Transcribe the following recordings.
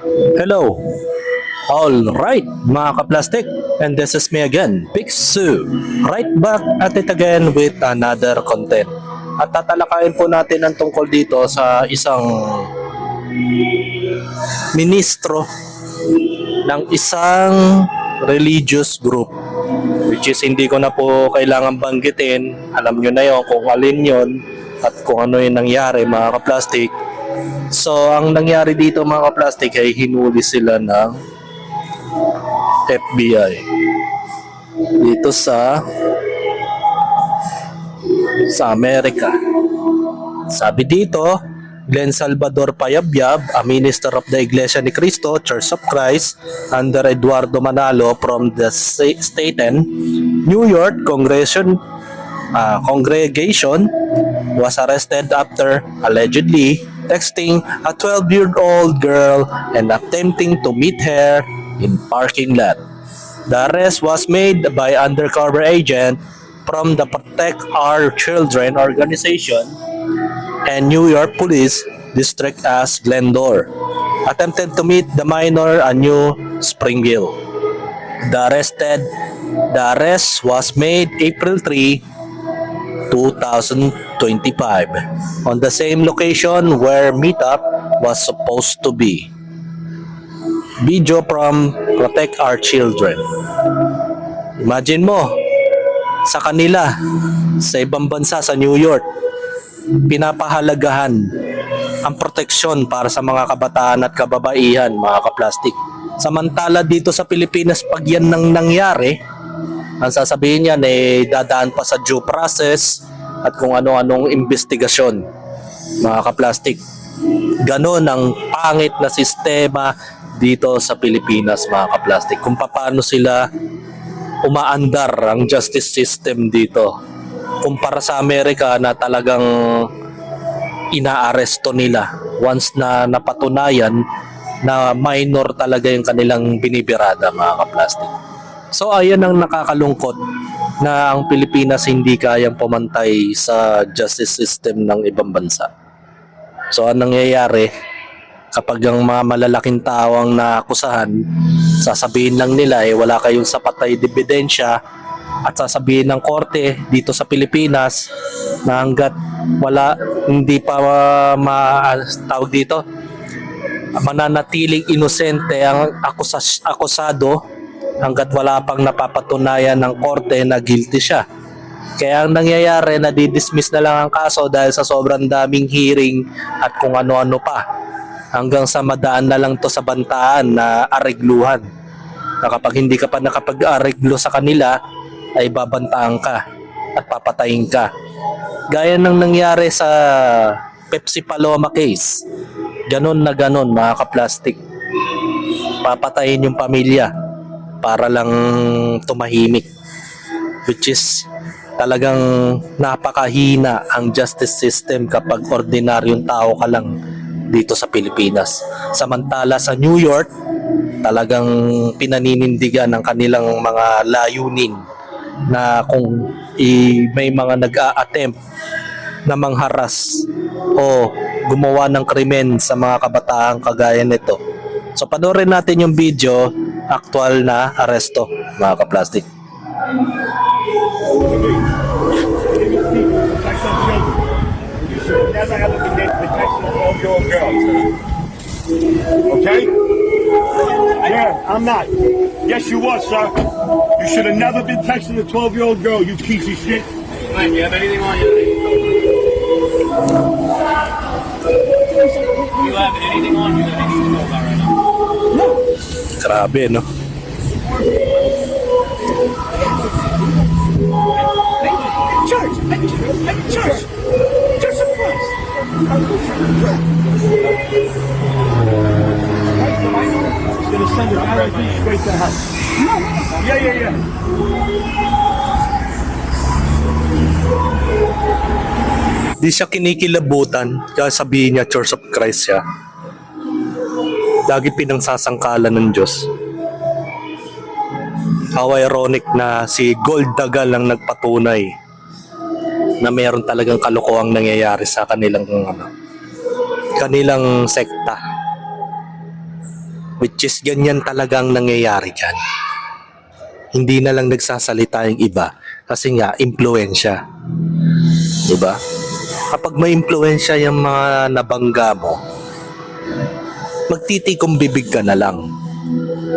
Hello! Alright, mga kaplastic, and this is me again, Pixu. Right back at it again with another content. At tatalakayin po natin ang tungkol dito sa isang ministro ng isang religious group, which is hindi ko na po kailangan banggitin. Alam nyo na yun kung alin yun at kung ano yung nangyari, mga kaplastik. So, ang nangyari dito, mga kaplastik, ay hinuli sila ng FBI dito sa Amerika. Sabi dito, Glenn Salvador Payabyab, a minister of the Iglesia ni Cristo, Church of Christ, under Eduardo Manalo from the Staten, New York congregation, was arrested after allegedly texting a 12-year-old girl and attempting to meet her in parking lot. The arrest was made by undercover agent from the Protect Our Children organization and New York Police District as Glendora. Attempted to meet the minor at New Springville. The arrest was made April 3, 2025 on the same location where meetup was supposed to be. Video from Protect Our Children. Imagine mo, sa kanila, sa ibang bansa, sa New York, pinapahalagahan ang proteksyon para sa mga kabataan at kababaihan, mga kaplastik. Samantala dito sa Pilipinas, pag yan nang nangyari, ang sasabihin niyan ay dadaan pa sa due process at kung ano-anong investigasyon, mga kaplastik. Ganon ang pangit na sistema dito sa Pilipinas, mga kaplastik. Kung paano sila umaandar ang justice system dito. Kumpara sa Amerika na talagang inaaresto nila once na napatunayan na minor talaga yung kanilang binibirada, mga kaplastik. So ayan ang nakakalungkot na ang Pilipinas hindi kayang pumantay sa justice system ng ibang bansa. So anong nangyayari kapag ang mga malalaking tao ang naakusahan, sasabihin lang nila wala kayong sapat na ebidensya at sasabihin ng korte dito sa Pilipinas na hanggat wala, hindi pa tawag dito, mananatiling inosente ang akusado hanggat wala pang napapatunayan ng korte na guilty siya. Kaya ang nangyayari, nadidismiss na lang ang kaso dahil sa sobrang daming hearing at kung ano-ano pa. Hanggang sa madaan na lang to sa bantaan na aregluhan. Na kapag hindi ka pa nakapag-areglo sa kanila, ay babantaan ka at papatayin ka. Gaya ng nangyari sa Pepsi Paloma case. Ganon na ganon, mga kaplastik. Papatayin yung pamilya para lang tumahimik, which is talagang napakahina ang justice system kapag ordinaryong tao ka lang dito sa Pilipinas. Samantala sa New York, talagang pinaninindigan ng kanilang mga layunin na kung may mga nag-a-attempt na mangharas o gumawa ng krimen sa mga kabataang kagaya nito. So panoorin natin yung video, aktual na aresto, mga kaplastik. Okay? Yeah, I'm not. Yes, you was, sir. You should have never been texting a 12-year-old girl, you piece of shit. Man, you have anything on you? You have anything on you that I need to know about right now? Grabe, no? Church! Church! Church of Christ! He's gonna send an RIP straight to hell. Yeah. Di siya kinikilabutan, kaya sabihin niya Church of Christ siya. Lagi pinangsasangkalan ng Diyos. How ironic na si Gold Dagal ang nagpatunay na mayroon talagang kalokohang nangyayari sa kanilang sekta. Which is ganyan talagang nangyayari dyan. Hindi na lang nagsasalita yung iba kasi nga impluensya. Diba? Kapag may impluensya yung mga nabangga mo, magtitikong bibig ka na lang.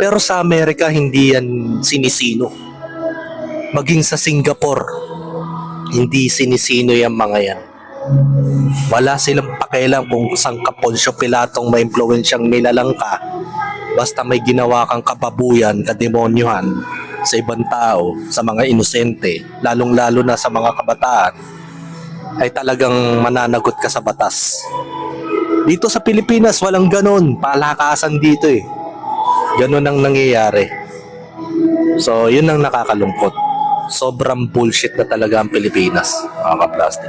Pero sa Amerika, hindi yan sinisino. Maging sa Singapore, hindi sinisino yung mga yan. Wala silang pakialam kung sang ka Poncio Pilatong may impluensyang nilalang ka. Basta may ginawa kang kababuyan, kademonyohan sa ibang tao, sa mga inosente, lalong-lalo na sa mga kabataan, ay talagang mananagot ka sa batas. Dito sa Pilipinas, walang ganon. Palakasan dito eh. Ganon ang nangyayari. So, yun ang nakakalungkot. Sobrang bullshit na talaga ang Pilipinas, mga ka-plastic.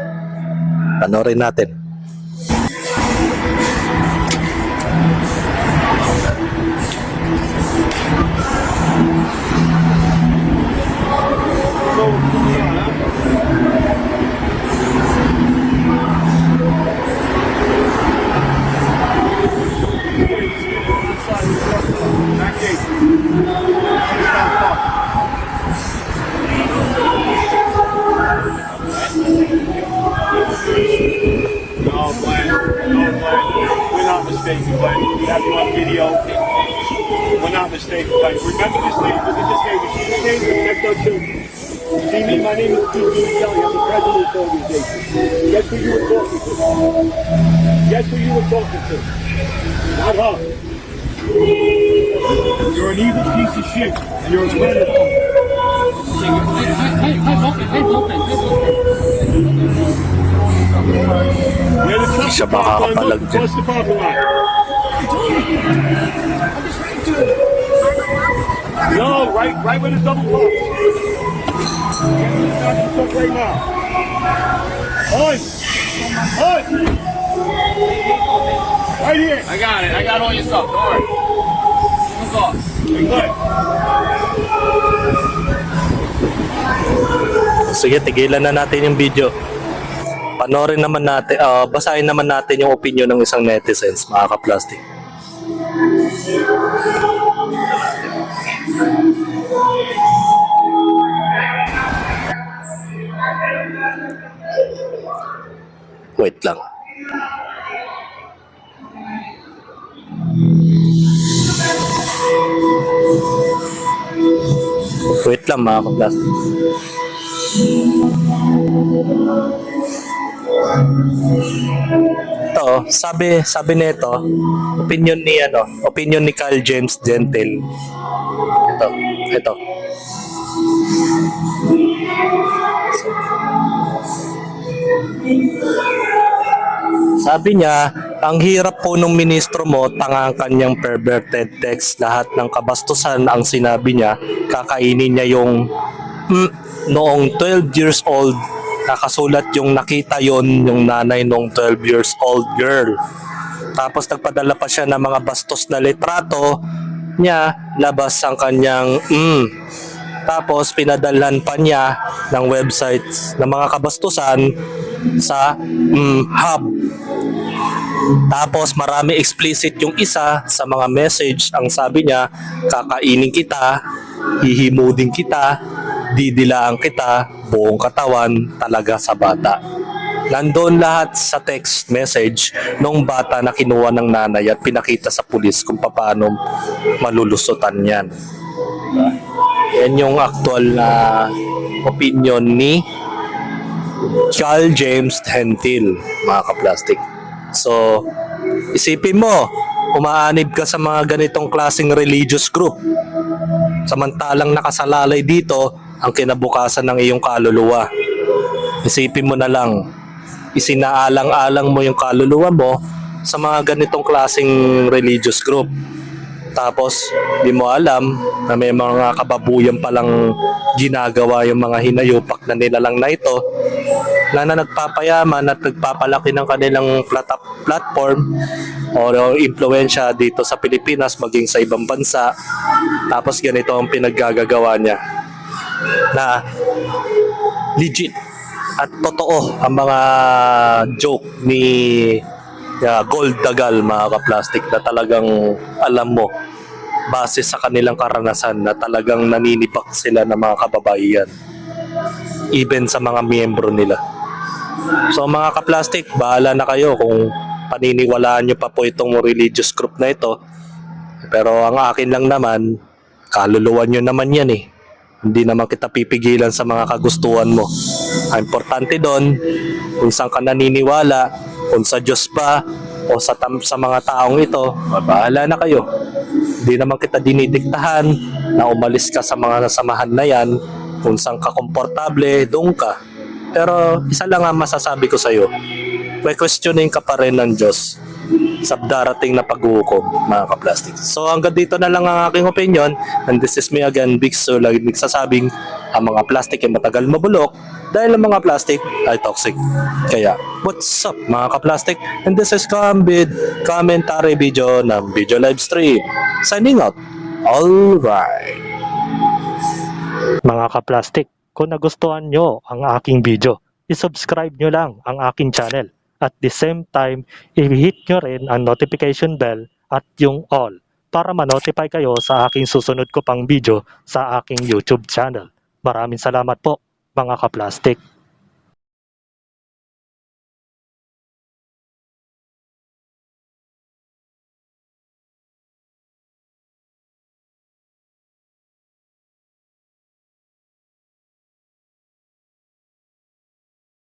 Panorin natin. No, Glenn. No, Glenn. We're not mistaken, Glenn. We have you on video. We're not mistaken, Glenn. Remember this name. Look at this name. You see this name? Protect our children. See me? My name is Pete Kelly. I'm the president of this organization. Guess who you were talking to? Guess who you were talking to? Not her. You're an evil piece of shit, and you're a predator. You're the tough Siya makakapalag dyan. across the parking lot. No, right where the double park. Get right now. On! Right here. I got it. I got all your stuff. Don't worry. Let's go. Hey, Glenn. Sige, tigilan na natin yung video. Panorin naman natin, basahin naman natin yung opinion ng isang netizens, mga ka-plastic. Wait lang. Wait lang, mga ka-plastic. Ito, sabi nito, opinion ni Carl James Gentil. Ito. Sabi niya, ang hirap po nung ministro mo, tanga ang kanyang perverted text. Lahat ng kabastusan ang sinabi niya, kakainin niya yung noong 12 years old, nakasulat yung nakita yon yung nanay nung 12 years old girl. Tapos nagpadala pa siya ng mga bastos na litrato niya, labas ang kanyang Tapos pinadalhan pa niya ng websites ng mga kabastusan sa hub. Tapos marami explicit yung isa sa mga message. Ang sabi niya, kakainin kita, hihimudin kita, didilaan kita, buong katawan, talaga sa bata. Nandoon lahat sa text message nung bata na kinuha ng nanay at pinakita sa pulis kung paano malulusutan yan. Yan yung actual na opinion ni Carl James Gentil, mga ka-plastic. So, isipin mo, umaanib ka sa mga ganitong klaseng religious group. Samantalang nakasalalay dito ang kinabukasan ng iyong kaluluwa. Isipin mo na lang, isinaalang-alang mo yung kaluluwa mo sa mga ganitong klaseng religious group. Tapos, di mo alam na may mga kababuyan palang ginagawa yung mga hinayupak na nilalang na ito na nagpapayaman at nagpapalaki ng kanilang platform o impluensya dito sa Pilipinas maging sa ibang bansa. Tapos ganito ang pinaggagawa niya na legit at totoo ang mga joke ni Gold Dagal, mga ka-plastic, na talagang alam mo base sa kanilang karanasan na talagang naninibak sila ng mga kababaihan. Even sa mga miyembro nila. So mga kaplastik, bahala na kayo kung paniniwalaan nyo pa po itong religious group na ito. Pero ang akin lang naman, kaluluwan nyo naman yan eh. Hindi naman kita pipigilan sa mga kagustuhan mo. Ang importante doon, kung saan ka naniniwala, kung sa Diyos ba, o sa mga taong ito, bahala na kayo. Hindi naman kita dinidiktahan na umalis ka sa mga nasamahan na yan. Kung saan ka komportable, doon ka. Pero isa lang ang masasabi ko sa'yo, may questioning ka pa rin ng Diyos sa darating na paghuhukom, mga kaplastik. So hanggang dito na lang ang aking opinion, and this is me again, Big So, lagi nagsasabing ang mga plastic ay matagal mabulok dahil ang mga plastic ay toxic. Kaya, what's up mga kaplastik? And this is Kambid, commentary video ng video live stream. Signing out. Alright. Mga kaplastik, kung nagustuhan nyo ang aking video, isubscribe nyo lang ang aking channel. At the same time, i-hit nyo rin ang notification bell at yung all para ma-notify kayo sa aking susunod ko pang video sa aking YouTube channel. Maraming salamat po mga kaplastik.